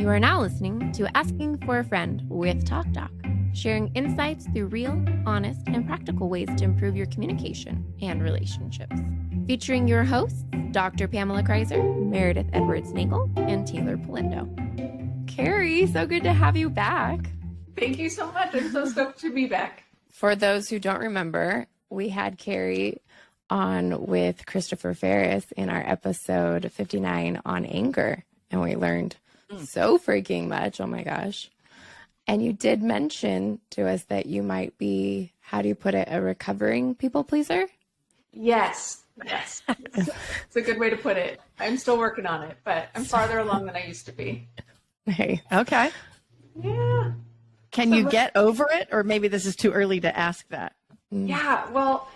You are now listening to Asking for a Friend with TalkDoc, sharing insights through real, honest, and practical ways to improve your communication and relationships. Featuring your hosts, Dr. Pamela Kreiser, Meredith Edwards-Nagel, and Teighlor Polendo. Carrie, so good to have you back. Thank you so much. I'm so stoked to be back. For those who don't remember, we had Carrie on with Christopher Ferris in our episode 59 on anger, and we learned so freaking much. Oh my gosh. And you did mention to us that you might be, how do you put it, a recovering people pleaser? Yes. It's a good way to put it. I'm still working on it, but I'm farther along than I used to be. Hey. Okay. Yeah. Can you get over it? Or maybe this is too early to ask that. Yeah. Well,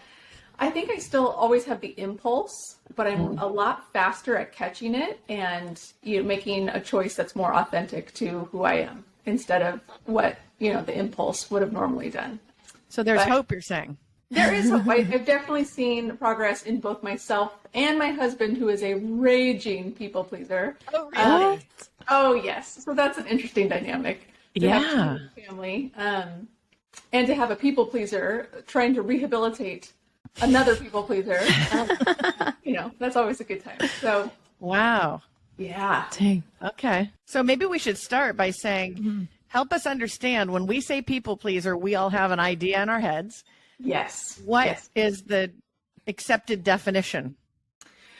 I think I still always have the impulse, but I'm a lot faster at catching it and making a choice that's more authentic to who I am instead of what, the impulse would have normally done. So there's hope, you're saying? There is hope. I've definitely seen progress in both myself and my husband, who is a raging people pleaser. Oh, really? Oh, yes. So that's an interesting dynamic. To have two family, and to have a people pleaser trying to rehabilitate another people pleaser. That's always a good time. So, wow. Yeah. Dang. Okay. So maybe we should start by saying, help us understand, when we say people pleaser, we all have an idea in our heads. What What is the accepted definition,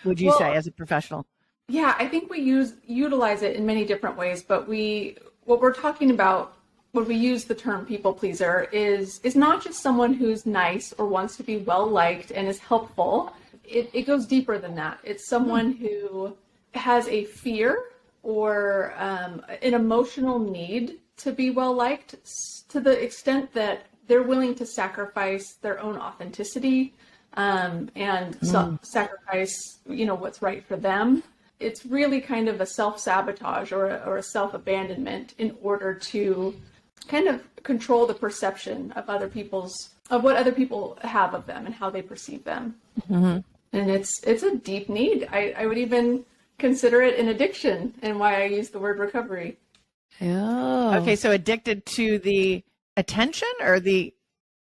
would you say, as a professional? Yeah, I think we utilize it in many different ways, but what we're talking about when we use the term people pleaser is not just someone who's nice or wants to be well liked and is helpful. It goes deeper than that. It's someone who has a fear or an emotional need to be well liked, to the extent that they're willing to sacrifice their own authenticity and sacrifice what's right for them. It's really kind of a self-sabotage or a self-abandonment in order to kind of control the perception of what other people have of them and how they perceive them. Mm-hmm. And it's a deep need. I would even consider it an addiction, and why I use the word recovery. Oh. Okay, so addicted to the attention, or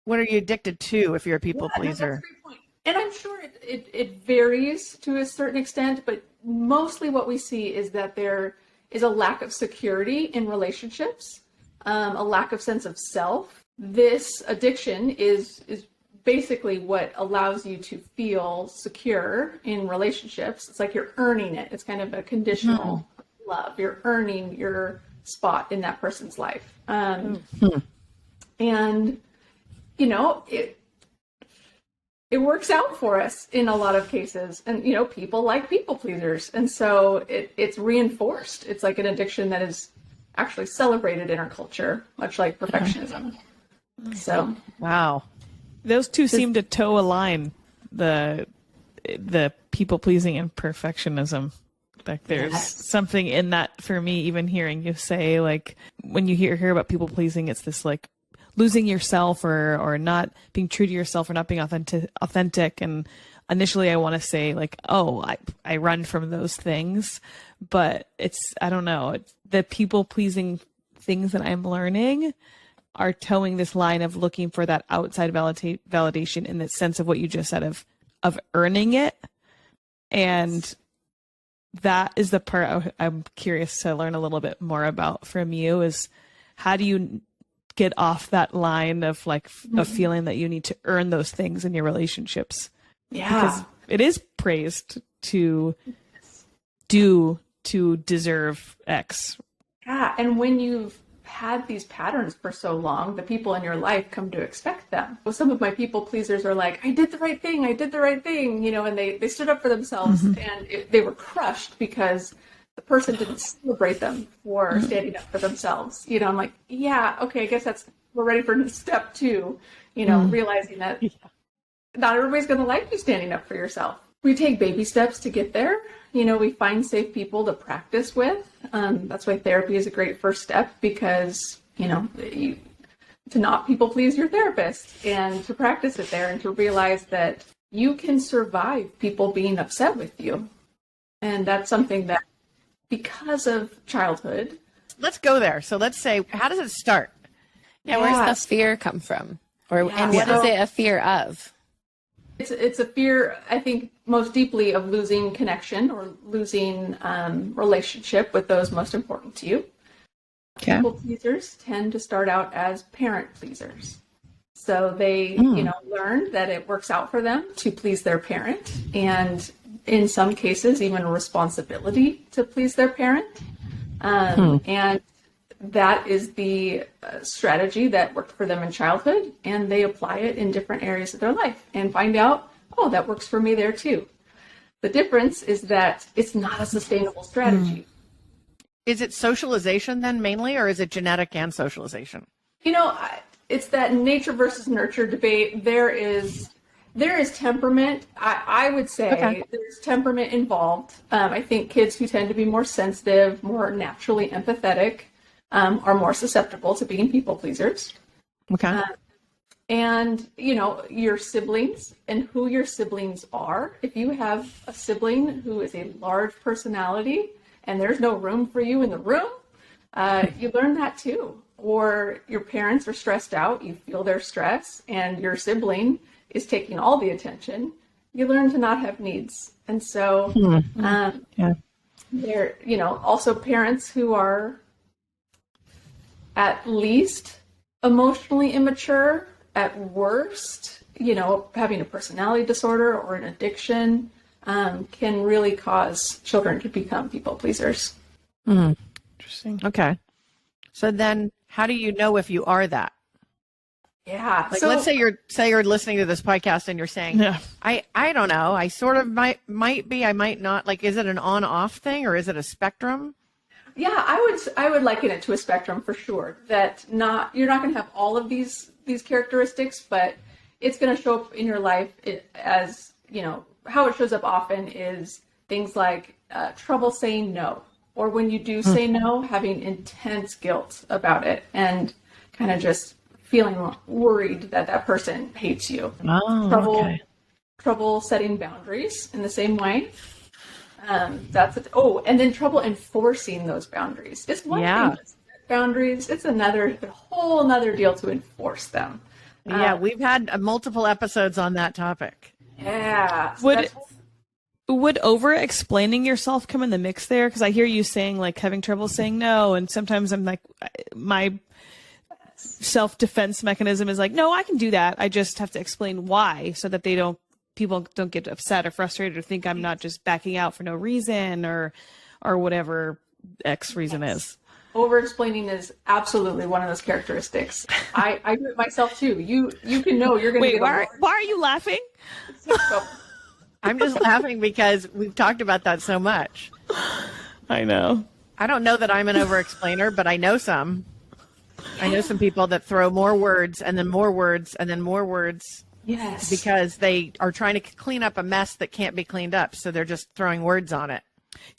what are you addicted to if you're a people pleaser? That's a great point. And I'm sure it varies to a certain extent, but mostly what we see is that there is a lack of security in relationships, a lack of sense of self. This addiction is basically what allows you to feel secure in relationships. It's like you're earning it. It's kind of a conditional love. You're earning your spot in that person's life. And, it works out for us in a lot of cases, and people like people pleasers, and so it's reinforced. It's like an addiction that is actually celebrated in our culture, much like perfectionism. So wow, those two seem to toe a line, the people pleasing and perfectionism. Like there's something in that for me. Even hearing you say, like, when you hear about people pleasing, it's this like losing yourself or not being true to yourself or not being authentic. And initially I want to say like, oh, I run from those things, but I don't know, the people pleasing things that I'm learning are towing this line of looking for that outside validation in the sense of what you just said of earning it. And that is the part I'm curious to learn a little bit more about from you, is how do you get off that line of like a feeling that you need to earn those things in your relationships? Yeah. Because it is praised to do to deserve X. Yeah. And when you've had these patterns for so long, the people in your life come to expect them. Well, some of my people pleasers are like, I did the right thing, and they stood up for themselves, and they were crushed because the person didn't celebrate them for standing up for themselves. I'm like, yeah, okay, I guess we're ready for step 2, realizing that not everybody's going to like you standing up for yourself. We take baby steps to get there. We find safe people to practice with. That's why therapy is a great first step, because, to not people please your therapist and to practice it there and to realize that you can survive people being upset with you. And that's something that, because of childhood, let's go there. So let's say, how does it start? Yeah, where's the fear come from? And what is it a fear of? It's a fear, I think, most deeply of losing connection or losing relationship with those most important to you. Okay. People pleasers tend to start out as parent pleasers. So they, learn that it works out for them to please their parent, and in some cases, even a responsibility to please their parent. And that is the strategy that worked for them in childhood, and they apply it in different areas of their life and find out, oh, that works for me there too. The difference is that it's not a sustainable strategy. Is it socialization then mainly, or is it genetic and socialization? It's that nature versus nurture debate. There is temperament. I would say there's temperament involved. I think kids who tend to be more sensitive, more naturally empathetic, are more susceptible to being people pleasers. Okay. And, your siblings and who your siblings are. If you have a sibling who is a large personality and there's no room for you in the room, you learn that too. Or your parents are stressed out, you feel their stress, and your sibling is taking all the attention, you learn to not have needs. And so there, also parents who are at least emotionally immature, at worst, having a personality disorder or an addiction, can really cause children to become people pleasers. Interesting. Okay. So then how do you know if you are that? Yeah. Like, let's say you're listening to this podcast and you're saying, I don't know, I sort of might be, I might not. Like, is it an on-off thing, or is it a spectrum? Yeah, I would liken it to a spectrum for sure. That you're not going to have all of these characteristics, but it's going to show up in your life as, how it shows up often is things like trouble saying no, or when you do say no, having intense guilt about it and kind of just feeling worried that person hates you. Trouble setting boundaries in the same way. And then trouble enforcing those boundaries. It's one thing to set boundaries. It's a whole another deal to enforce them. We've had multiple episodes on that topic. Yeah. Would over-explaining yourself come in the mix there? Because I hear you saying, like, having trouble saying no, and sometimes I'm like, my self-defense mechanism is like, no, I can do that. I just have to explain why, so that people don't get upset or frustrated or think I'm not just backing out for no reason or whatever X reason is. Over-explaining is absolutely one of those characteristics. I do it myself too. You can know you're going to Wait, why are you laughing? I'm just laughing because we've talked about that so much. I know. I don't know that I'm an over-explainer, but I know some. I know some people that throw more words and then more words and then more words. Yes. Because they are trying to clean up a mess that can't be cleaned up. So they're just throwing words on it.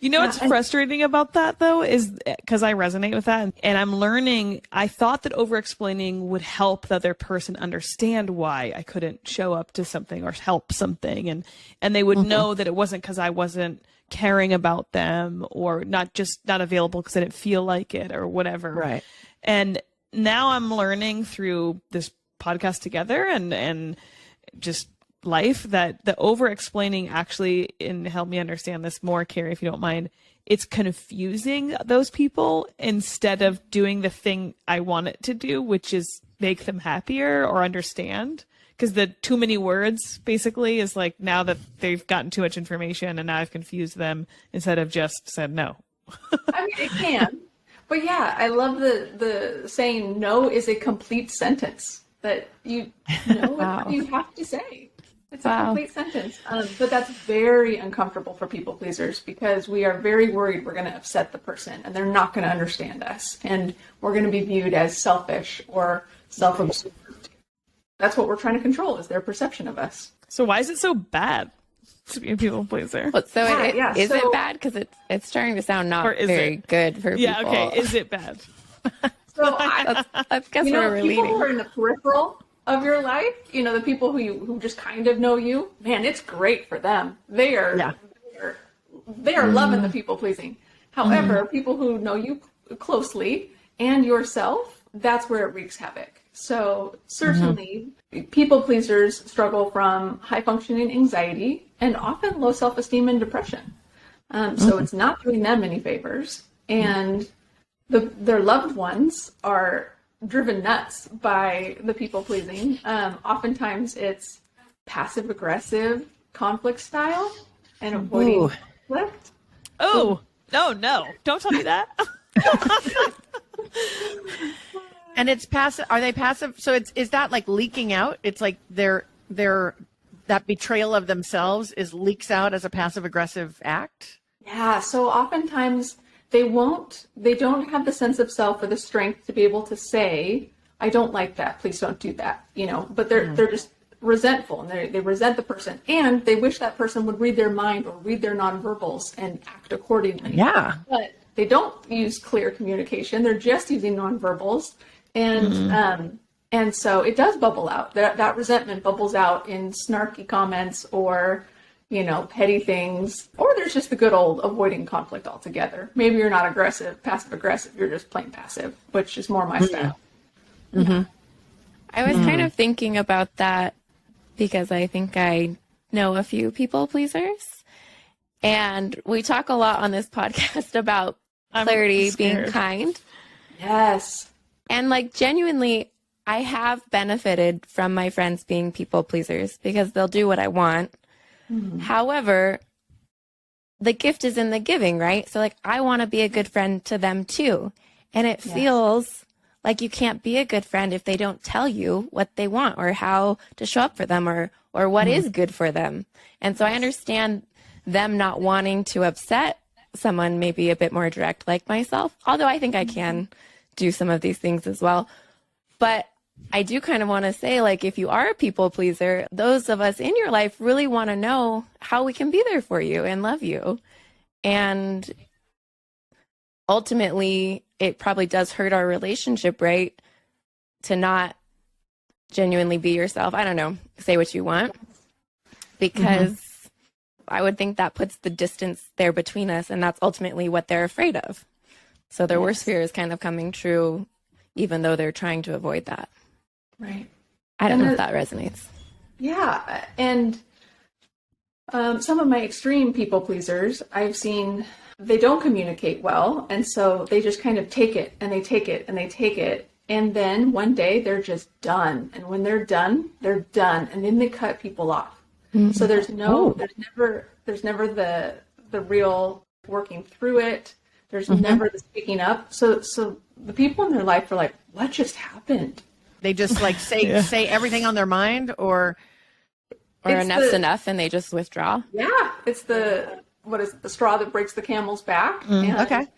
What's frustrating about that, though, is because I resonate with that. And I'm learning, I thought that over-explaining would help the other person understand why I couldn't show up to something or help something. And they would know that it wasn't because I wasn't caring about them or not available because I didn't feel like it or whatever. Right. And now I'm learning through this podcast together and just life that the over-explaining actually, and help me understand this more, Carrie, if you don't mind, it's confusing those people instead of doing the thing I want it to do, which is make them happier or understand. Because the too many words basically is like, now that they've gotten too much information and now I've confused them instead of just said no. I mean, it can. But yeah, I love the saying no is a complete sentence that you know what you have to say. It's a complete sentence. But that's very uncomfortable for people pleasers because we are very worried we're going to upset the person and they're not going to understand us. And we're going to be viewed as selfish or self-absorbed. That's what we're trying to control, is their perception of us. So why is it so bad to be a people pleaser? Well, is it bad? Because it's starting to sound not very good for people. Yeah, okay. Is it bad? So that's guess where we're people leading. who are in the peripheral of your life, the people who just kind of know you, man, it's great for them. They are loving the people pleasing. However, people who know you closely and yourself, that's where it wreaks havoc. So certainly people pleasers struggle from high functioning anxiety and often low self-esteem and depression. So it's not doing them any favors. And their loved ones are driven nuts by the people pleasing. Oftentimes it's passive aggressive conflict style and avoiding conflict. Oh, no, don't tell me that. And it's passive. Are they passive? So is that like leaking out? It's like their that betrayal of themselves leaks out as a passive aggressive act. Yeah. So oftentimes they don't have the sense of self or the strength to be able to say, I don't like that. Please don't do that. But they're just resentful, and they resent the person, and they wish that person would read their mind or read their nonverbals and act accordingly. Yeah. But they don't use clear communication. They're just using nonverbals. And so it does bubble out. That resentment bubbles out in snarky comments or, petty things, or there's just the good old avoiding conflict altogether. Maybe you're not passive aggressive. You're just plain passive, which is more my style. I was kind of thinking about that because I think I know a few people pleasers, and we talk a lot on this podcast about clarity, being kind. Yes. And genuinely, I have benefited from my friends being people pleasers because they'll do what I want. However, the gift is in the giving, right? So I want to be a good friend to them too. And it feels like you can't be a good friend if they don't tell you what they want or how to show up for them or what is good for them. And so I understand them not wanting to upset someone maybe a bit more direct like myself, although I think I can do some of these things as well. But I do kind of want to say, if you are a people pleaser, those of us in your life really want to know how we can be there for you and love you. And ultimately, it probably does hurt our relationship, right? To not genuinely be yourself. I don't know, say what you want, because I would think that puts the distance there between us, and that's ultimately what they're afraid of. So their worst fear is kind of coming true, even though they're trying to avoid that. Right. I don't know if that resonates. Yeah. And some of my extreme people pleasers, I've seen they don't communicate well. And so they just kind of take it and they take it and they take it. And then one day they're just done. And when they're done, they're done. And then they cut people off. So there's never the real working through it. There's never the speaking up. So the people in their life are like, what just happened? They just say everything on their mind, or enough's enough and they just withdraw. Yeah. It's the straw that breaks the camel's back. Okay.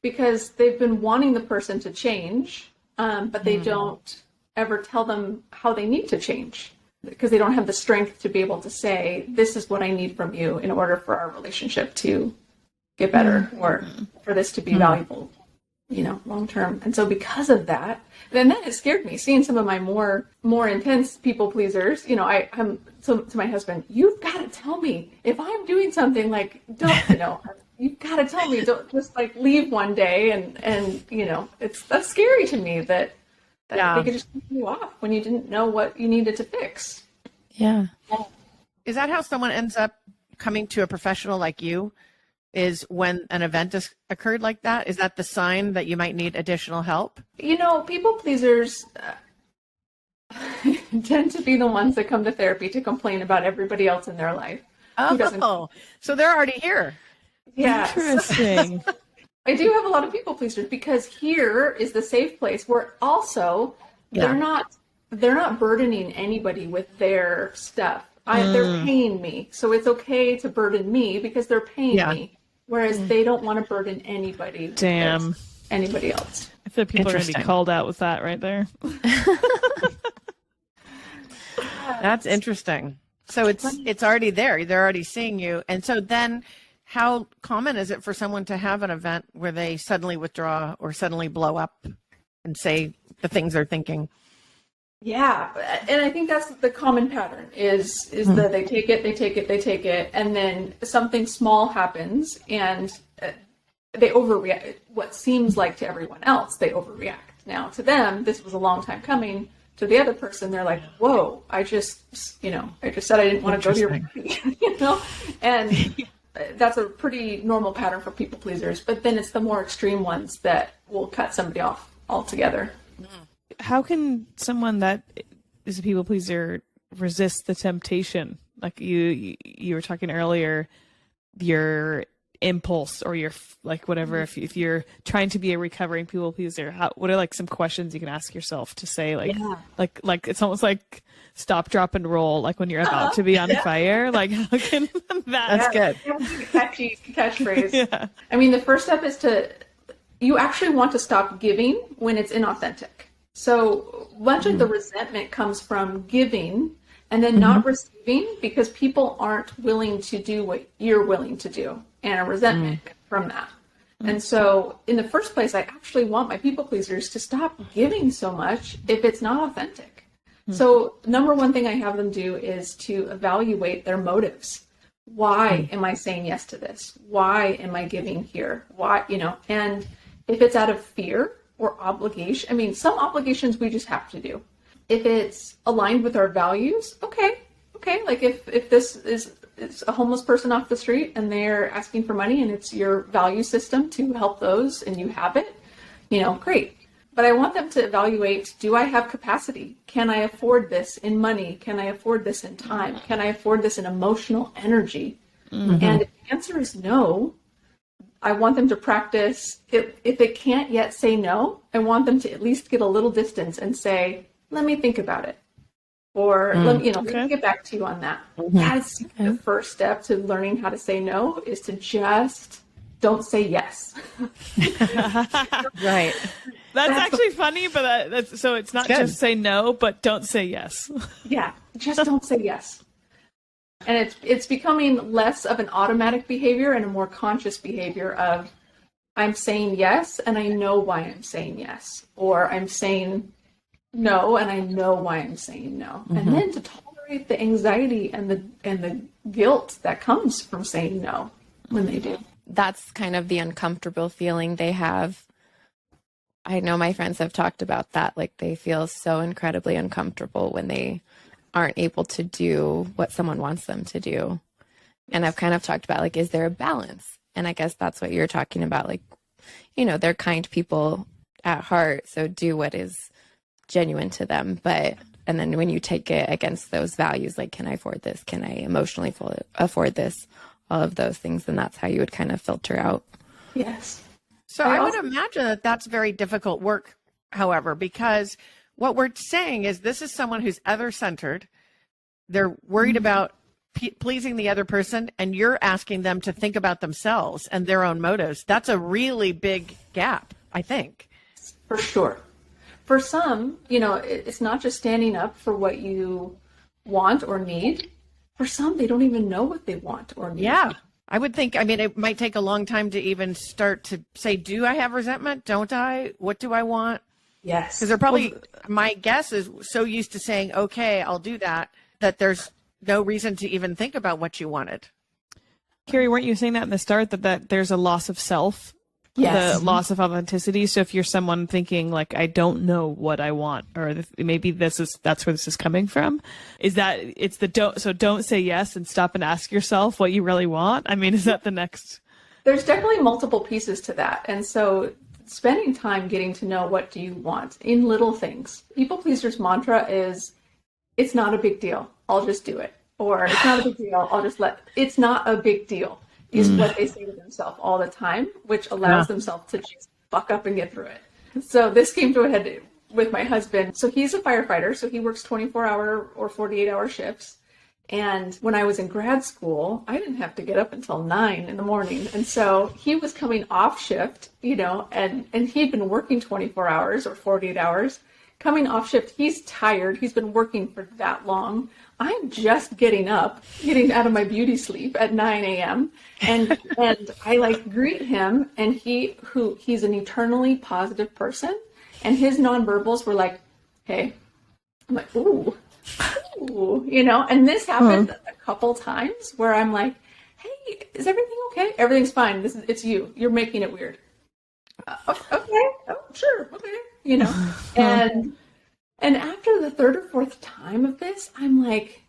Because they've been wanting the person to change, but they don't ever tell them how they need to change, because they don't have the strength to be able to say, this is what I need from you in order for our relationship to get better or for this to be valuable, long term. And so because of that, then that has scared me, seeing some of my more intense people pleasers. I'm to my husband, you've got to tell me if I'm doing something, you've got to tell me, don't just leave one day and that's scary to me that they could just cut you off when you didn't know what you needed to fix. Yeah. Is that how someone ends up coming to a professional like you? Is when an event has occurred like that? Is that the sign that you might need additional help? People pleasers tend to be the ones that come to therapy to complain about everybody else in their life. Oh, so they're already here. Yeah. Interesting. I do have a lot of people pleasers because here is the safe place where also they're not burdening anybody with their stuff. They're paying me, so it's okay to burden me because they're paying me. Whereas they don't want to burden anybody. Damn. Anybody else. I feel people are going to be called out with that right there. That's interesting. So it's already there. They're already seeing you. And so then how common is it for someone to have an event where they suddenly withdraw or suddenly blow up and say the things they're thinking? Yeah, and I think that's the common pattern is that they take it, and then something small happens, and they overreact. What seems like to everyone else, they overreact. Now to them, this was a long time coming. To the other person, they're like, whoa, I just said I didn't want to go to your party, and that's a pretty normal pattern for people pleasers. But then it's the more extreme ones that will cut somebody off altogether. How can someone that is a people pleaser resist the temptation? Like you were talking earlier, your impulse or your like whatever. If you're trying to be a recovering people pleaser, what are like some questions you can ask yourself to say like it's almost like stop, drop, and roll, like when you're about to be on fire. Like how can that's good. Catchy catchphrase. Yeah. I mean, the first step is you actually want to stop giving when it's inauthentic. So much of the resentment comes from giving and then not receiving because people aren't willing to do what you're willing to do, and a resentment from that. And so in the first place, I actually want my people pleasers to stop giving so much if it's not authentic. So number one thing I have them do is to evaluate their motives. Why am I saying yes to this? Why am I giving here? Why, and if it's out of fear or obligation, I mean, some obligations we just have to do. If it's aligned with our values, okay. Like if this is a homeless person off the street and they're asking for money and it's your value system to help those and you have it, great. But I want them to evaluate, do I have capacity? Can I afford this in money? Can I afford this in time? Can I afford this in emotional energy? And if the answer is no, I want them to practice. If they can't yet say no, I want them to at least get a little distance and say, let me think about it. Or let me get back to you on that. That's the first step to learning how to say no, is to just don't say yes. Right. That's actually funny, but so it's not just say no, but don't say yes. Yeah, just don't say yes. And it's becoming less of an automatic behavior and a more conscious behavior of, I'm saying yes, and I know why I'm saying yes. Or I'm saying no, and I know why I'm saying no. And then to tolerate the anxiety and the guilt that comes from saying no when they do. That's kind of the uncomfortable feeling they have. I know my friends have talked about that. Like they feel so incredibly uncomfortable when they aren't able to do what someone wants them to do. And I've kind of talked about, like, is there a balance? And I guess that's what you're talking about. Like, they're kind people at heart. So do what is genuine to them. And then when you take it against those values, like, can I afford this? Can I emotionally afford this? All of those things. And that's how you would kind of filter out. Yes. So I would imagine that that's very difficult work, however, because what we're saying is this is someone who's other-centered. They're worried about pleasing the other person, and you're asking them to think about themselves and their own motives. That's a really big gap, I think. For sure. For some, it's not just standing up for what you want or need. For some, they don't even know what they want or need. Yeah. I would think, it might take a long time to even start to say, do I have resentment? Don't I? What do I want? Yes. Because they're probably, my guess is, so used to saying, okay, I'll do that, that there's no reason to even think about what you wanted. Carrie, weren't you saying that in the start, that there's a loss of self? Yes. The loss of authenticity. So if you're someone thinking like, I don't know what I want, or maybe that's where this is coming from, is that it's don't say yes and stop and ask yourself what you really want. Is that the next? There's definitely multiple pieces to that. And so spending time getting to know what do you want in little things. People pleasers mantra is, it's not a big deal. I'll just do it. Or it's not a big deal. It's not a big deal. Is what they say to themselves all the time, which allows themselves to just buck up and get through it. So this came to a head with my husband. So he's a firefighter, so he works 24-hour or 48-hour shifts. And when I was in grad school, I didn't have to get up until 9 in the morning. And so he was coming off shift, and he'd been working 24 hours or 48 hours. Coming off shift, he's tired. He's been working for that long. I'm just getting out of my beauty sleep at 9 a.m. And I greet him, and he's an eternally positive person. And his nonverbals were like, hey. I'm like, ooh, and this happened a couple times where I'm like, hey, is everything okay? Everything's fine. It's you. You're making it weird. Okay. Oh, sure. Okay. You know, and after the third or fourth time of this, I'm like,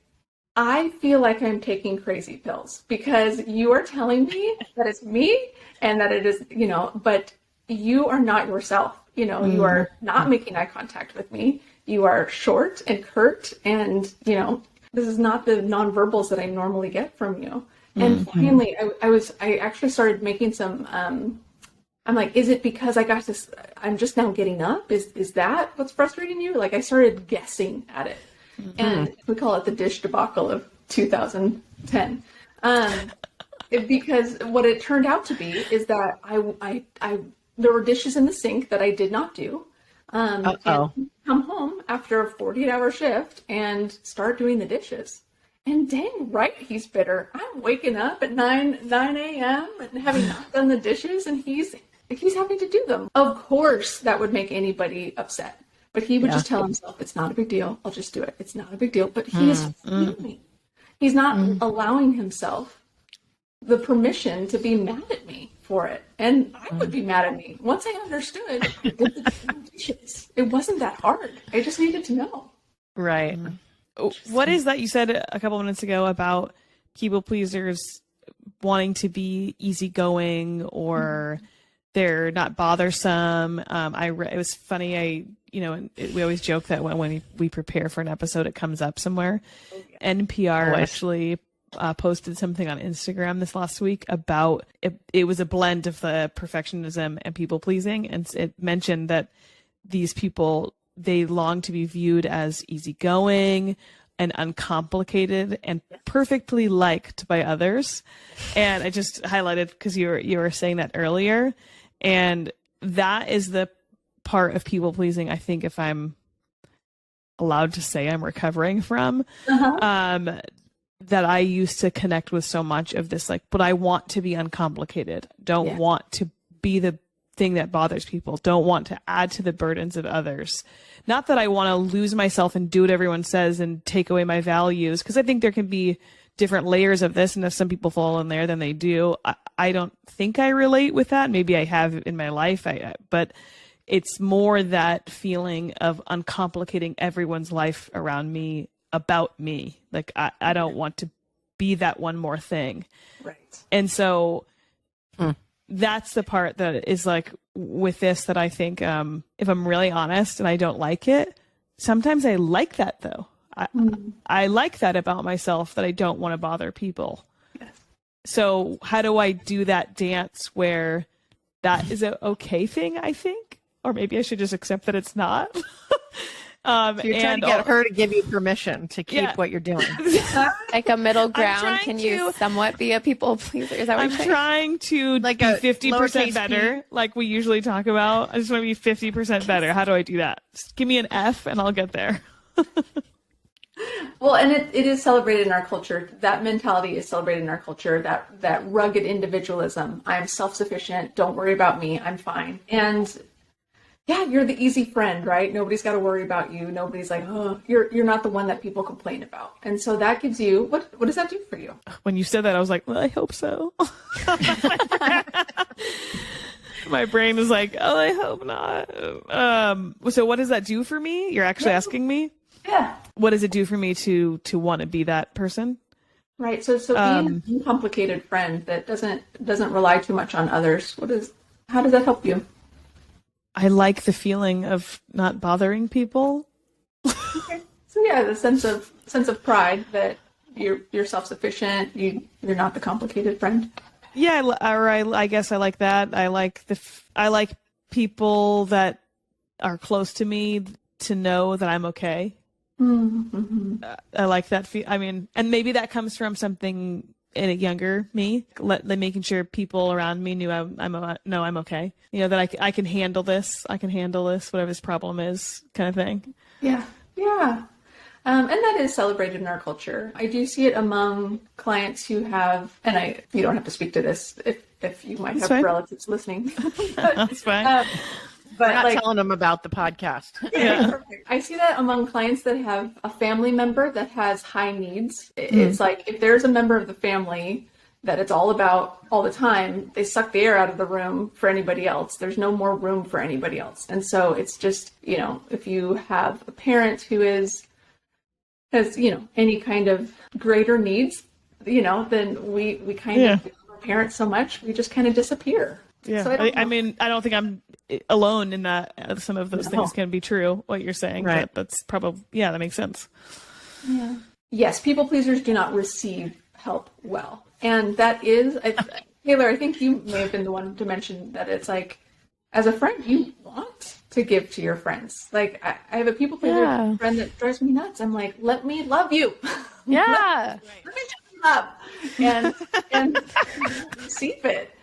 I feel like I'm taking crazy pills because you are telling me that it's me and that it is, you know, but you are not yourself. You know, you are not making eye contact with me. You are short and curt, and, you know, this is not the nonverbals that I normally get from you. And finally, I actually started making some, I'm like, is it because I got this, I'm just now getting up? Is that what's frustrating you? Like, I started guessing at it. And we call it the dish debacle of 2010. Because what it turned out to be is that I there were dishes in the sink that I did not do. And come home after a 48-hour shift and start doing the dishes. And dang right, he's bitter. I'm waking up at 9 a.m. and having not done the dishes, and he's having to do them. Of course, that would make anybody upset. But he would just tell himself, it's not a big deal. I'll just do it. It's not a big deal. But he is failing. He's not allowing himself the permission to be mad at me for it. And I would be mad at me. Once I understood it wasn't that hard. I just needed to know. Right. What is that you said a couple minutes ago about people pleasers wanting to be easygoing or they're not bothersome? It was funny. We always joke that when we prepare for an episode, it comes up somewhere. NPR actually posted something on Instagram this last week about it was a blend of the perfectionism and people pleasing, and it mentioned that these people, they long to be viewed as easygoing and uncomplicated and perfectly liked by others. And I just highlighted because you were saying that earlier, and that is the part of people pleasing I think, if I'm allowed to say, I'm recovering from. That I used to connect with so much of this, like, but I want to be uncomplicated. Don't want to be the thing that bothers people. Don't want to add to the burdens of others. Not that I want to lose myself and do what everyone says and take away my values, because I think there can be different layers of this, and if some people fall in there, then they do. I don't think I relate with that. Maybe I have in my life, but it's more that feeling of uncomplicating everyone's life around me about me. Like, I don't want to be that one more thing. Right. And so that's the part that is like with this that I think, if I'm really honest and I don't like it, sometimes I like that though. I like that about myself, that I don't want to bother people. Yes. So how do I do that dance where that is an okay thing, I think? Or maybe I should just accept that it's not. So you're trying to get her to give you permission to keep what you're doing. Like a middle ground. Can you somewhat be a people pleaser? Is that what I'm trying to like be 50% better, like we usually talk about. I just want to be 50% better. How do I do that? Just give me an F and I'll get there. Well, and it is celebrated in our culture. That mentality is celebrated in our culture, that rugged individualism. I'm self-sufficient. Don't worry about me. I'm fine. And yeah, you're the easy friend, right? Nobody's got to worry about you. Nobody's like, oh, you're not the one that people complain about. And so that gives you, what does that do for you? When you said that, I was like, well, I hope so. My brain is like, oh, I hope not. So what does that do for me? You're actually asking me? Yeah. What does it do for me to want to be that person? Right. So being an uncomplicated friend that doesn't rely too much on others, how does that help you? I like the feeling of not bothering people. Okay. So yeah, the sense of pride that you're self-sufficient. You're not the complicated friend. Yeah, I guess I like that. I like people that are close to me to know that I'm okay. Mm-hmm. I like that and maybe that comes from something in a younger me, making sure people around me knew I'm okay. You know, that I can handle this. I can handle this, whatever this problem is, kind of thing. Yeah. Yeah. And that is celebrated in our culture. I do see it among clients who have, and you don't have to speak to this if you might have relatives listening. That's fine. But we're not telling them about the podcast. Yeah. I see that among clients that have a family member that has high needs. It's like if there's a member of the family that it's all about all the time, they suck the air out of the room for anybody else. There's no more room for anybody else. And so it's just, if you have a parent who has, any kind of greater needs, then we kind of parent so much, we just kind of disappear. Yeah. So I mean, I don't think I'm alone in that. Some of those things can be true, what you're saying, right. But that's probably, that makes sense. Yeah. Yes. People pleasers do not receive help well. And that is, Teighlor, I think you may have been the one to mention that it's like, as a friend, you want to give to your friends. Like, I have a people pleaser friend that drives me nuts. I'm like, let me love you. Yeah. Let me just love and receive it.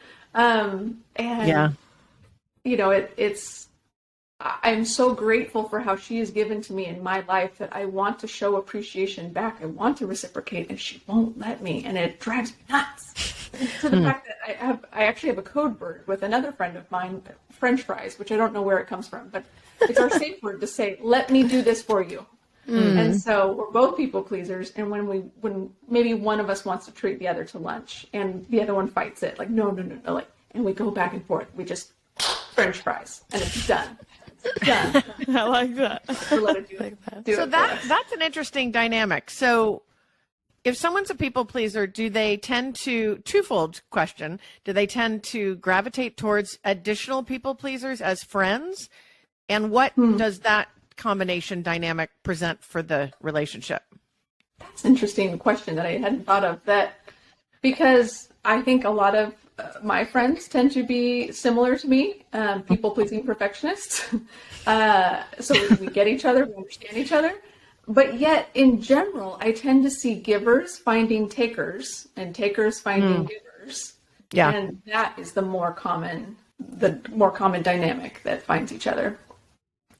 I'm so grateful for how she is given to me in my life that I want to show appreciation back. I want to reciprocate, and she won't let me, and it drives me nuts. To the fact that I actually have a code word with another friend of mine, French fries, which I don't know where it comes from, but it's our safe word to say, let me do this for you. And so we're both people pleasers, and when maybe one of us wants to treat the other to lunch and the other one fights it, like no, like, and we go back and forth, we just French fries and it's done. Done. I like that. So let it do it. So that's an interesting dynamic. So if someone's a people pleaser, do they tend to, twofold question, do they tend to gravitate towards additional people pleasers as friends? And what does that combination dynamic present for the relationship? That's an interesting question that I hadn't thought of, that because I think a lot of my friends tend to be similar to me, people-pleasing perfectionists. So we get each other, we understand each other. But yet, in general, I tend to see givers finding takers and takers finding givers. Yeah. And that is the more common dynamic that finds each other.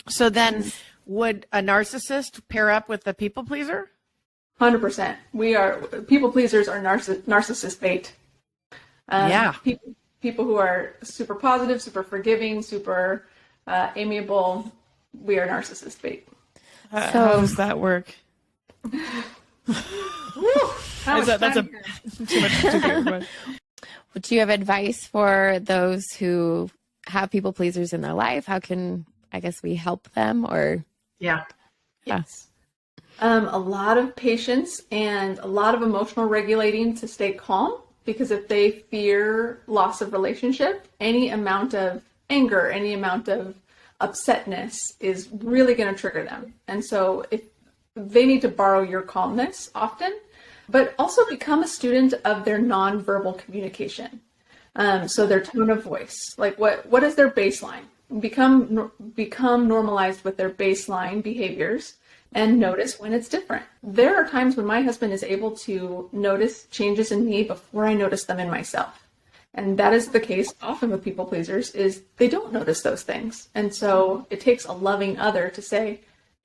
So then would a narcissist pair up with a people pleaser? 100%. People pleasers are narcissist bait. People who are super positive, super forgiving, super amiable, we are narcissist bait. How does that work? That's too much to do. Do you have advice for those who have people pleasers in their life? How can, I guess, we help them? Or Yes. A lot of patience and a lot of emotional regulating to stay calm, because if they fear loss of relationship, any amount of anger, any amount of upsetness is really going to trigger them. And so if they need to borrow your calmness often, but also become a student of their nonverbal communication. So their tone of voice, like what is their baseline? Become normalized with their baseline behaviors and notice when it's different. There are times when my husband is able to notice changes in me before I notice them in myself. And that is the case often with people pleasers, is they don't notice those things. And so it takes a loving other to say,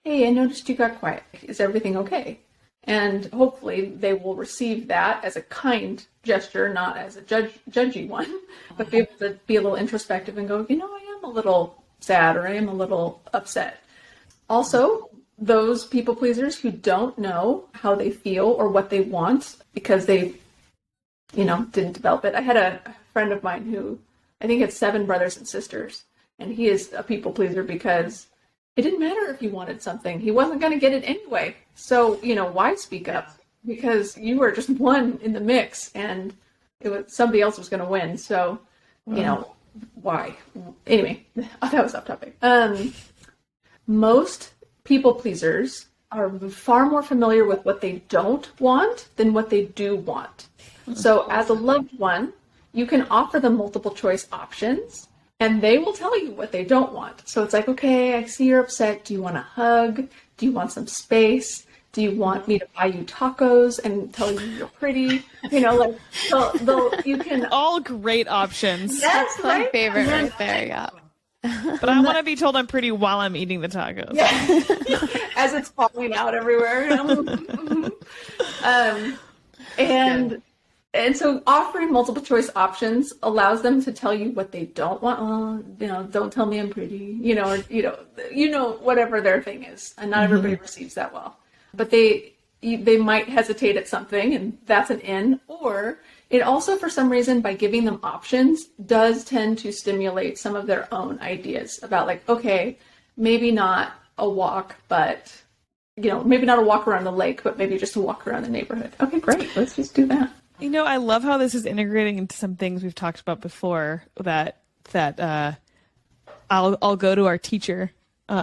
hey, I noticed you got quiet. Is everything okay? And hopefully they will receive that as a kind gesture, not as a judgy one, but be able to be a little introspective and go, I am a little sad, or I am a little upset. Also, those people pleasers who don't know how they feel or what they want because they, didn't develop it. I had a friend of mine who I think had 7 brothers and sisters, and he is a people pleaser because it didn't matter if he wanted something. He wasn't going to get it anyway. So, why speak up? Because you were just one in the mix, and somebody else was going to win. So, why? Anyway, that was off topic. Most people pleasers are far more familiar with what they don't want than what they do want. So as a loved one, you can offer them multiple choice options, and they will tell you what they don't want. So it's like, okay, I see you're upset. Do you want a hug? Do you want some space? Do you want me to buy you tacos and tell you you're pretty? You can... All great options. That's my favorite right there, yeah. But I want to be told I'm pretty while I'm eating the tacos. Yeah. As it's falling out everywhere. And so offering multiple choice options allows them to tell you what they don't want. Don't tell me I'm pretty, whatever their thing is. And not everybody receives that well. But they might hesitate at something, and that's an in. Or it also, for some reason, by giving them options, does tend to stimulate some of their own ideas about like, okay, maybe not a walk, but, maybe not a walk around the lake, but maybe just a walk around the neighborhood. Okay, great. Let's just do that. I love how this is integrating into some things we've talked about before that I'll go to our teacher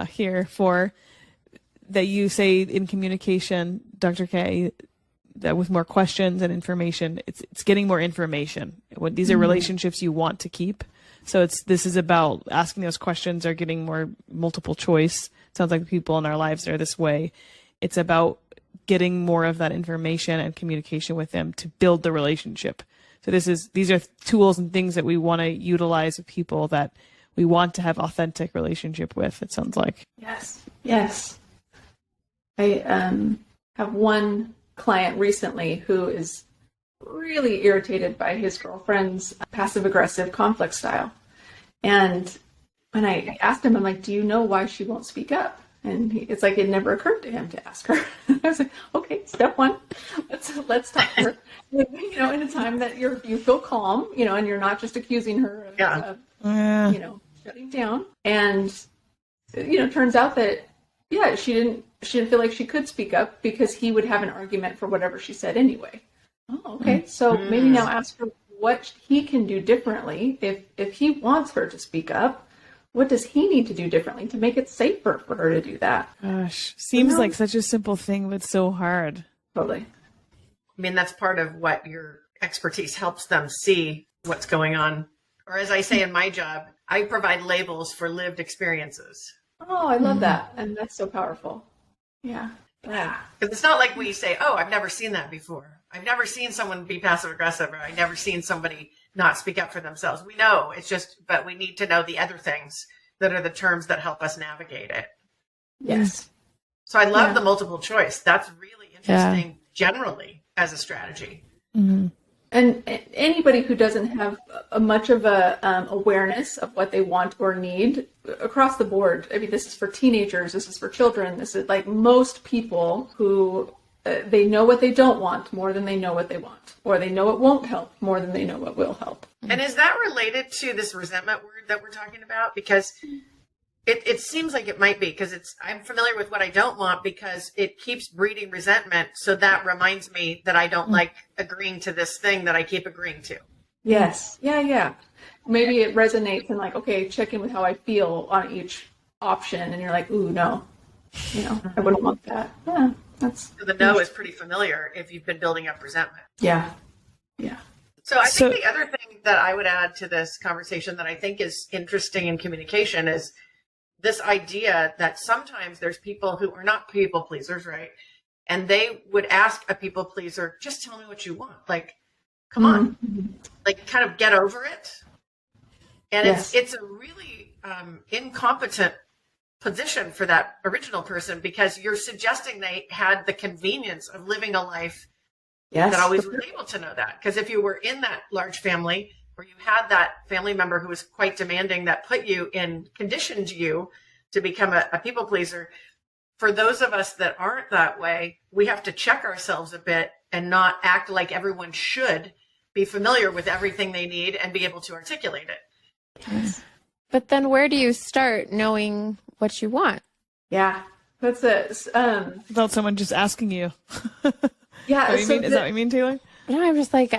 here for that you say in communication, Dr. K, that with more questions and information, it's getting more information. When these are relationships you want to keep. So this is about asking those questions or getting more multiple choice. It sounds like the people in our lives are this way. It's about getting more of that information and communication with them to build the relationship. So these are tools and things that we want to utilize with people that we want to have authentic relationship with, it sounds like. Yes. I have one client recently who is really irritated by his girlfriend's passive-aggressive conflict style. And when I asked him, I'm like, do you know why she won't speak up? And it's like it never occurred to him to ask her. I was like, okay, step one, let's talk to her. In a time that you feel calm, and you're not just accusing her of shutting down. And turns out that she didn't feel like she could speak up because he would have an argument for whatever she said anyway. Oh, okay. So maybe now ask her what he can do differently if he wants her to speak up. What does he need to do differently to make it safer for her to do that? Gosh, seems like such a simple thing, but so hard. Totally. I mean, that's part of what your expertise helps them see what's going on. Or as I say in my job, I provide labels for lived experiences. Oh, I love that. And that's so powerful. Yeah. Because it's not like we say, oh, I've never seen that before. I've never seen someone be passive aggressive, or I've never seen somebody not speak up for themselves. We know but we need to know the other things that are the terms that help us navigate it. Yes. So I love the multiple choice. That's really interesting generally as a strategy. Mm-hmm. And anybody who doesn't have much of a awareness of what they want or need across the board. I mean, this is for teenagers. This is for children. This is like most people who they know what they don't want more than they know what they want, or they know it won't help more than they know what will help. And is that related to this resentment word that we're talking about? Because it seems like it might be, because I'm familiar with what I don't want because it keeps breeding resentment. So that reminds me that I don't like agreeing to this thing that I keep agreeing to. Yes. Yeah. Maybe it resonates and like, okay, check in with how I feel on each option. And you're like, ooh, no, I wouldn't want that. Yeah. So the no is pretty familiar if you've been building up resentment. Yeah. So I think the other thing that I would add to this conversation that I think is interesting in communication is this idea that sometimes there's people who are not people pleasers, right? And they would ask a people pleaser, just tell me what you want. Like, come on, like kind of get over it. And it's a really incompetent position for that original person, because you're suggesting they had the convenience of living a life that always was able to know that. Because if you were in that large family where you had that family member who was quite demanding, that conditioned you to become a people pleaser, for those of us that aren't that way, we have to check ourselves a bit and not act like everyone should be familiar with everything they need and be able to articulate it. Yes. But then where do you start knowing what you want? Yeah, that's it. Without someone just asking you. Yeah. Is that what you mean, Teighlor? No, I'm just like,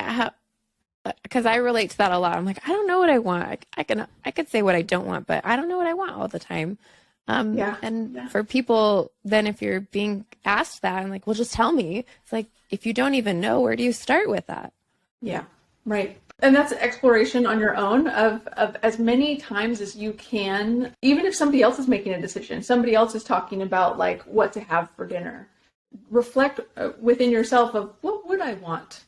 because I relate to that a lot. I'm like, I don't know what I want. I could say what I don't want, but I don't know what I want all the time. For people, then if you're being asked that, I'm like, well, just tell me. It's like, if you don't even know, where do you start with that? Yeah, right. And that's exploration on your own of as many times as you can, even if somebody else is making a decision, somebody else is talking about like what to have for dinner. Reflect within yourself of what would I want,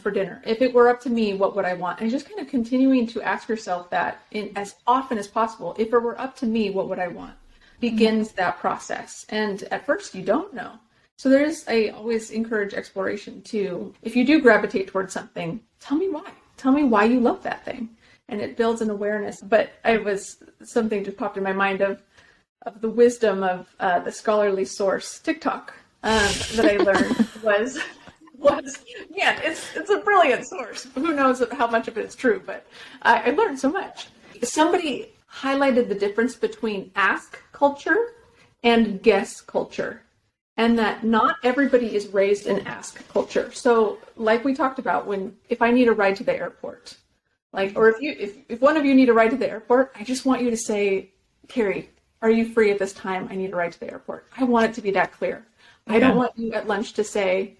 for dinner? If it were up to me, what would I want? And just kind of continuing to ask yourself that as often as possible. If it were up to me, what would I want? Begins that process. And at first you don't know. So I always encourage exploration too. If you do gravitate towards something, tell me why. Tell me why you love that thing. And it builds an awareness. But something just popped in my mind of the wisdom of the scholarly source TikTok that I learned was was, yeah, it's a brilliant source. Who knows how much of it is true, but I learned so much. Somebody highlighted the difference between ask culture and guess culture, and that not everybody is raised in ask culture. So like we talked about, if I need a ride to the airport, or if one of you need a ride to the airport, I just want you to say, Carrie, are you free at this time? I need a ride to the airport. I want it to be that clear. I don't want you at lunch to say,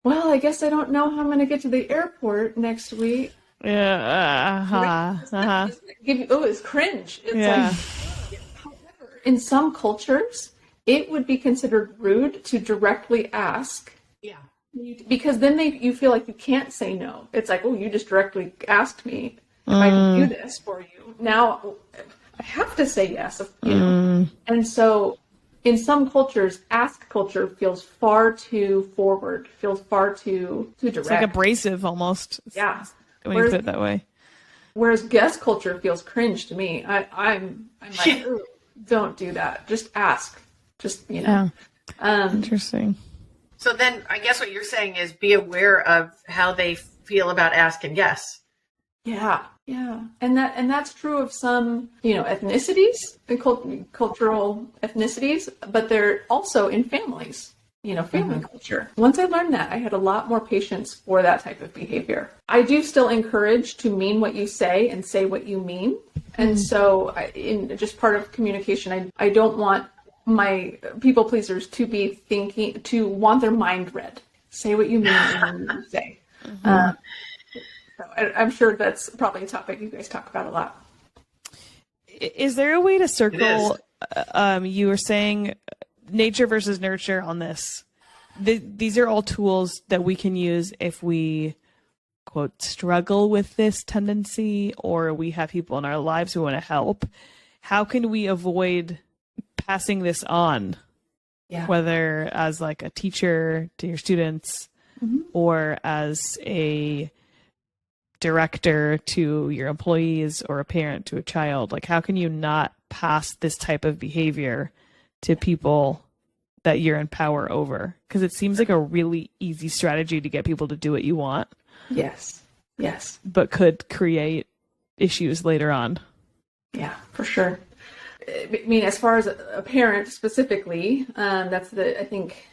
well, I guess I don't know how I'm going to get to the airport next week. Yeah. It's cringe. It's like, however, in some cultures, it would be considered rude to directly ask. Yeah. Because then you feel like you can't say no. It's like, oh, you just directly asked me if I can do this for you. Now I have to say yes, you know. And so in some cultures, ask culture feels far too forward, feels far too direct. It's like abrasive almost. Yeah. When you put it that way. Whereas guess culture feels cringe to me. I'm like, don't do that. Just ask. Just, you know. Interesting. So then I guess what you're saying is be aware of how they feel about ask and guess. Yeah. Yeah. And that's true of some, ethnicities and cultural ethnicities, but they're also in families, family culture. Once I learned that, I had a lot more patience for that type of behavior. I do still encourage to mean what you say and say what you mean. And so in just part of communication, I don't want my people pleasers to want their mind read. Say what you mean and what you say. So I'm sure that's probably a topic you guys talk about a lot. Is there a way to circle, you were saying nature versus nurture on this? These are all tools that we can use if we, quote, struggle with this tendency, or we have people in our lives who want to help. How can we avoid passing this on, whether as like a teacher to your students or as a director to your employees or a parent to a child? Like, how can you not pass this type of behavior to people that you're in power over? Because it seems like a really easy strategy to get people to do what you want. Yes. But could create issues later on. Yeah, for sure. I mean, as far as a parent specifically, I think,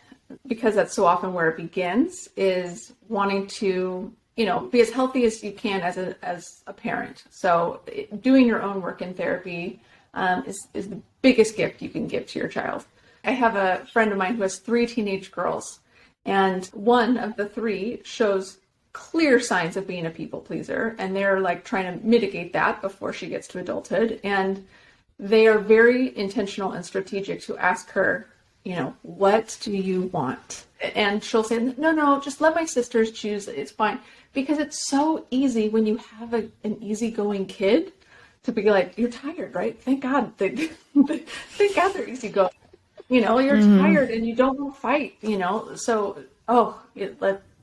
because that's so often where it begins, is wanting to, be as healthy as you can as a parent. So doing your own work in therapy is the biggest gift you can give to your child. I have a friend of mine who has 3 teenage girls, and one of the 3 shows clear signs of being a people pleaser, and they're like trying to mitigate that before she gets to adulthood. And they are very intentional and strategic to ask her, what do you want? And she'll say, no, just let my sisters choose. It's fine. Because it's so easy when you have an easygoing kid to be like, you're tired, right? Thank God. Thank God they're easygoing. You're tired and you don't want to fight, So,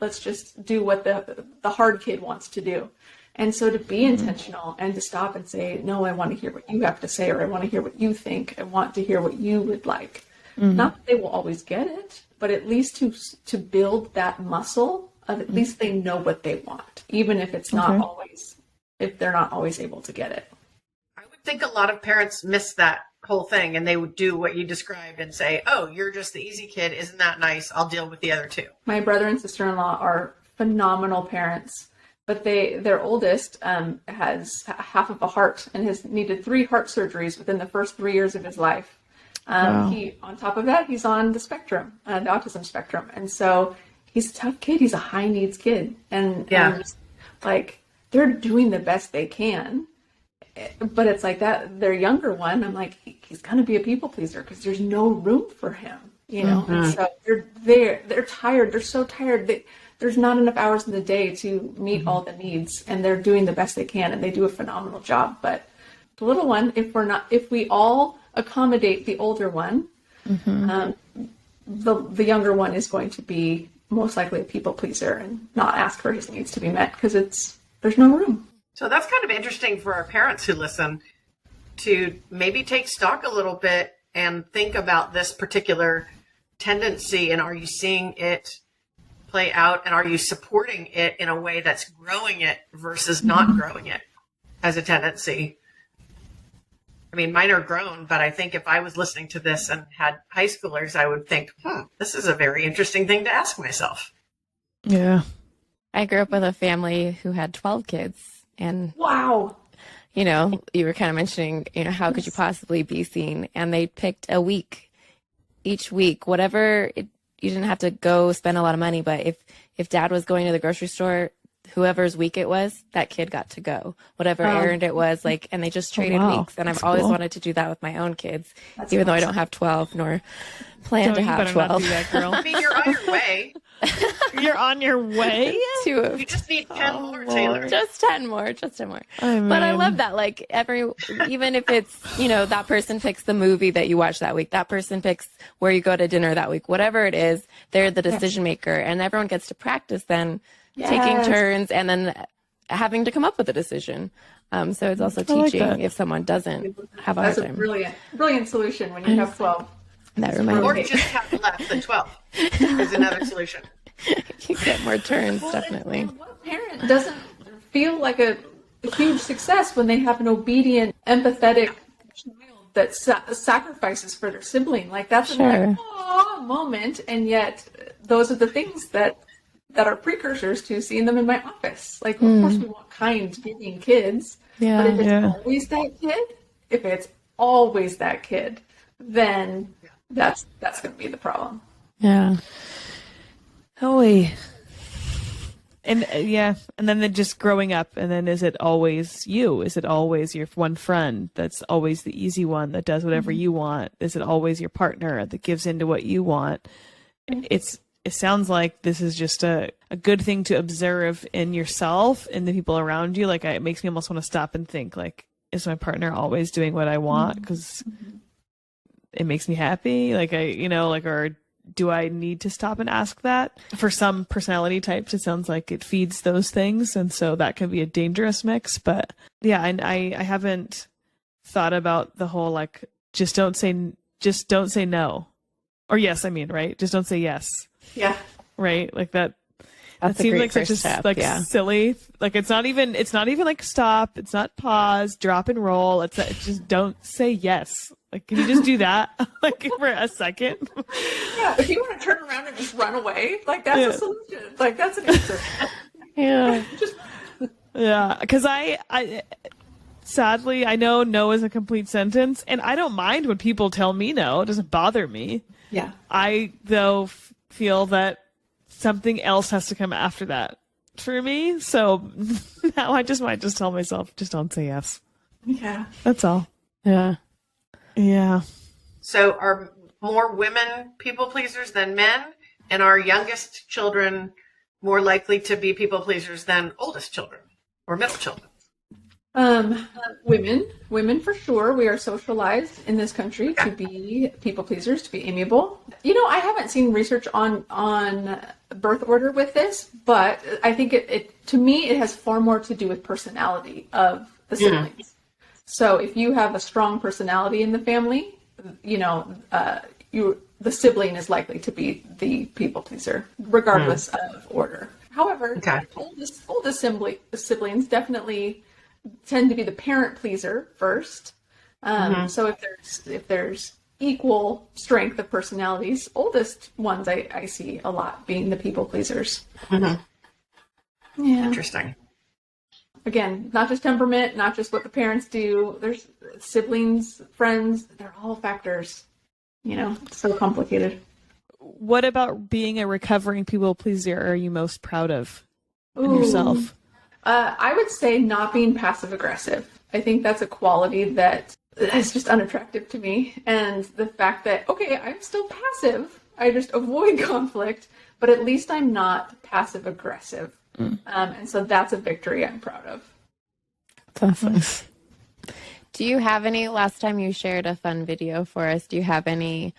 let's just do what the hard kid wants to do. And so to be intentional and to stop and say, no, I want to hear what you have to say, or I want to hear what you think. I want to hear what you would like. Not that they will always get it, but at least to build that muscle of at least they know what they want, even if it's not always, if they're not always able to get it. I would think a lot of parents miss that whole thing, and they would do what you described and say, oh, you're just the easy kid. Isn't that nice? I'll deal with the other 2. My brother and sister-in-law are phenomenal parents. But their oldest has half of a heart and has needed 3 heart surgeries within the first 3 years of his life. He, on top of that, he's on the spectrum, the autism spectrum. And so he's a tough kid. He's a high needs kid. And they're doing the best they can. But it's like that, their younger one, I'm like, he's going to be a people pleaser because there's no room for him, And so they're tired. They're so tired. There's not enough hours in the day to meet all the needs, and they're doing the best they can, and they do a phenomenal job. But the little one, if we all accommodate the older one, the younger one is going to be most likely a people pleaser and not ask for his needs to be met because there's no room. So that's kind of interesting for our parents who listen to maybe take stock a little bit and think about this particular tendency, and are you seeing it play out, and are you supporting it in a way that's growing it versus not growing it as a tendency? I mean, mine are grown, but I think if I was listening to this and had high schoolers, I would think, this is a very interesting thing to ask myself. Yeah. I grew up with a family who had 12 kids, and Wow. you know, you were kind of mentioning, you know, how could you possibly be seen? And they picked a week, each week, whatever. You didn't have to go spend a lot of money, but if dad was going to the grocery store, whoever's week it was, that kid got to go, whatever errand it was, like, and they just traded weeks. And I've always wanted to do that with my own kids, even though I don't have 12 nor plan to have 12. Not do that, girl. I mean, you're on your way. You're on your way? You just need 10 more, Teighlor. Just 10 more. I mean, But I love that. Like, even if it's, you know, that person picks the movie that you watch that week, that person picks where you go to dinner that week, whatever it is, they're the decision maker, and everyone gets to practice then taking turns and then having to come up with a decision. So it's also teaching if someone doesn't have a hard That's a time. brilliant solution when you have 12. That reminds Or me. just have less than 12 is another solution. You get more turns, definitely. And what parent doesn't feel like a huge success when they have an obedient, empathetic child that sacrifices for their sibling? Like, that's an moment, and yet those are the things that are precursors to seeing them in my office. Like, of course, we want kind, giving kids, but if it's always that kid, then that's going to be the problem. Yeah. Holy. And and then they're just growing up, and then is it always you? Is it always your one friend that's always the easy one that does whatever you want? Is it always your partner that gives into what you want? It sounds like this is just a good thing to observe in yourself and the people around you. Like, it makes me almost want to stop and think, like, is my partner always doing what I want? Because it makes me happy. Like, or do I need to stop and ask that? For some personality types, it sounds like it feeds those things. And so that can be a dangerous mix. But yeah, I haven't thought about the whole, like, just don't say no. Or yes, I mean, right? Just don't say yes. Yeah. Right? Like that. That seems like such a silly. Like, it's not even like stop. It's not pause, drop and roll. It's just don't say yes. Like, can you just do that? Like, for a second? Yeah. If you want to turn around and just run away, like, that's a solution. Like, that's an answer. Yeah. Yeah. Because I sadly, I know no is a complete sentence, and I don't mind when people tell me no. It doesn't bother me. Yeah. I, though, feel that something else has to come after that for me. So now I just might just tell myself, just don't say yes. Yeah. That's all. Yeah. Yeah. So are more women people pleasers than men? And are youngest children more likely to be people pleasers than oldest children or middle children? Women for sure. We are socialized in this country to be people pleasers, to be amiable. You know, I haven't seen research on birth order with this, but I think it to me, it has far more to do with personality of the siblings. So if you have a strong personality in the family, you know, the sibling is likely to be the people pleaser, regardless of order. However, oldest siblings definitely tend to be the parent pleaser first. So if there's equal strength of personalities, oldest ones I see a lot being the people pleasers. Yeah. Interesting. Again, not just temperament, not just what the parents do. There's siblings, friends, they're all factors. You know, it's so complicated. What about being a recovering people pleaser are you most proud of in yourself? I would say not being passive aggressive. I think that's a quality that is just unattractive to me. And the fact that, okay, I'm still passive. I just avoid conflict, but at least I'm not passive aggressive. And so that's a victory I'm proud of. That's awesome. Do you have any, last time you shared a fun video for us, do you have any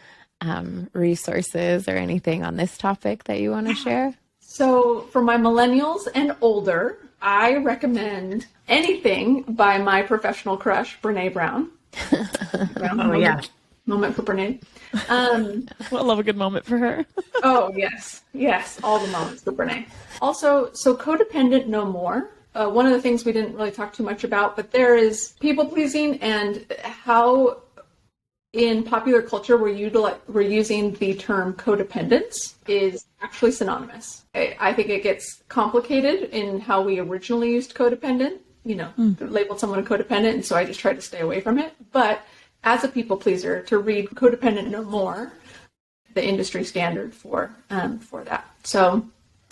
resources or anything on this topic that you want to share? So for my millennials and older, I recommend anything by my professional crush, Brene Brown. Oh, yeah. Moment for Brene. I love a good moment for her. Oh, yes, all the moments for Brene. Also, so Codependent No More. One of the things we didn't really talk too much about, but there is people pleasing and how in popular culture we're using the term codependence is actually synonymous. I think it gets complicated in how we originally used codependent, labeled someone a codependent, and so I just tried to stay away from it. But as a people pleaser, to read Codependent No More, the industry standard for that. So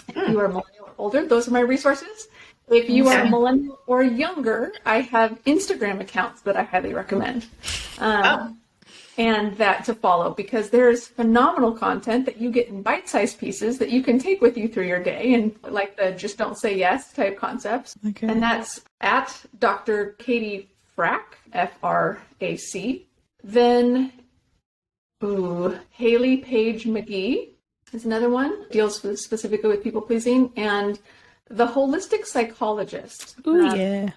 if you are millennial or older, those are my resources. If you are millennial or younger, I have Instagram accounts that I highly recommend. And that to follow, because there's phenomenal content that you get in bite-sized pieces that you can take with you through your day, and like the just don't say yes type concepts. Okay. And that's at Dr. Katie Frack, F-R-A-C. Then, Haley Page McGee is another one, deals specifically with people pleasing, and the Holistic Psychologist. Ooh, yeah.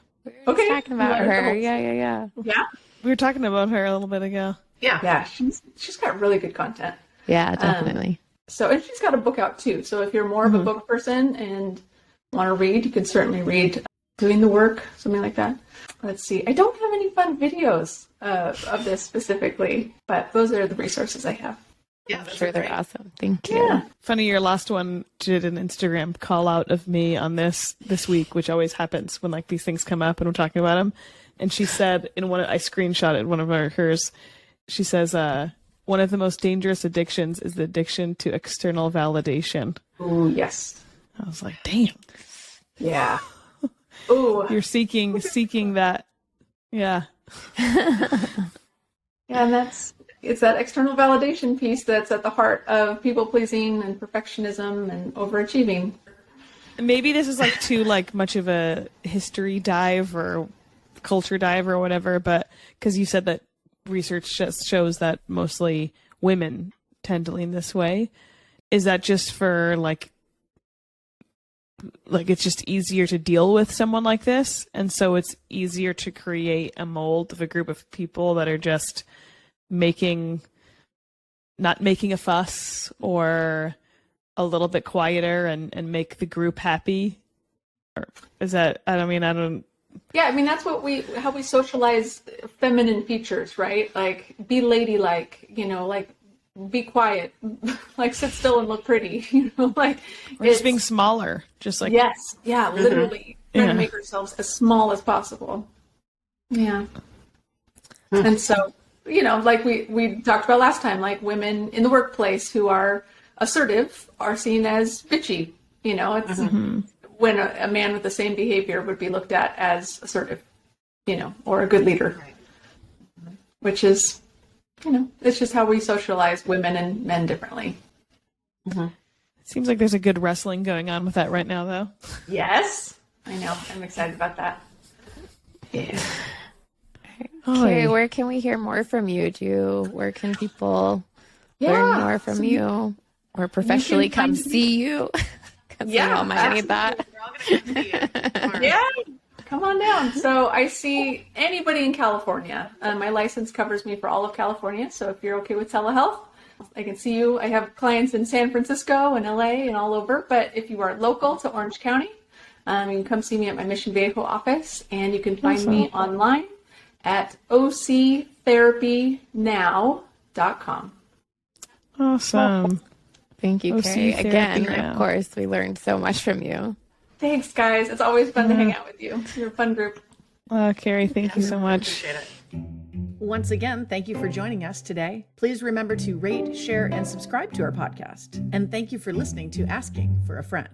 Okay. Talking about her. Yeah. Yeah? We were talking about her a little bit ago. Yeah, she's got really good content. Yeah, definitely. And she's got a book out too. So if you're more of a book person and want to read, you can certainly read Doing the Work, something like that. Let's see. I don't have any fun videos of this specifically, but those are the resources I have. Yeah, I'm sure they're awesome. Thank you. Yeah. Funny, your last one did an Instagram call out of me on this week, which always happens when like these things come up and we're talking about them. And she said I screenshotted one of hers. She says, one of the most dangerous addictions is the addiction to external validation. Ooh, yes. I was like, damn. Yeah. Ooh. You're seeking that. Yeah. Yeah, and it's that external validation piece that's at the heart of people pleasing and perfectionism and overachieving. Maybe this is like too like much of a history dive or culture dive or whatever, but because you said that research just shows that mostly women tend to lean this way. Is that just for like it's just easier to deal with someone like this, and so it's easier to create a mold of a group of people that are just not making a fuss or a little bit quieter and make the group happy? Or is that, I don't. Yeah, I mean, that's how we socialize feminine features, right? Like, be ladylike, like, be quiet, like, sit still and look pretty, like. Or just being smaller, just like. Yes, yeah, literally. Trying to make ourselves as small as possible. Yeah. And so, like we talked about last time, like, women in the workplace who are assertive are seen as bitchy, it's. When a man with the same behavior would be looked at as assertive, or a good leader, which is, it's just how we socialize women and men differently. It seems like there's a good wrestling going on with that right now, though. Yes, I know. I'm excited about that. Yeah. Carrie, where can we hear more from you? Where can people learn more from you, or professionally come see you? Yeah, I might need that. Yeah, come on down. So I see anybody in California. My license covers me for all of California. So if you're okay with telehealth, I can see you. I have clients in San Francisco and LA and all over. But if you are local to Orange County, you can come see me at my Mission Viejo office, and you can find me online at octherapynow.com. Awesome. Thank you, Carrie. Again, of course, we learned so much from you. Thanks, guys. It's always fun to hang out with you. You're a fun group. Carrie, thank you so much. Appreciate it. Once again, thank you for joining us today. Please remember to rate, share, and subscribe to our podcast. And thank you for listening to Asking for a Friend.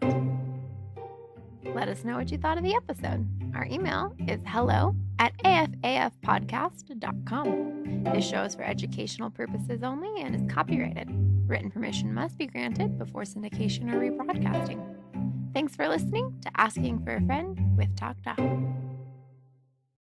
Let us know what you thought of the episode. Our email is hello@afafpodcast.com. This show is for educational purposes only and is copyrighted. Written permission must be granted before syndication or rebroadcasting. Thanks for listening to Asking for a Friend with TalkDoc.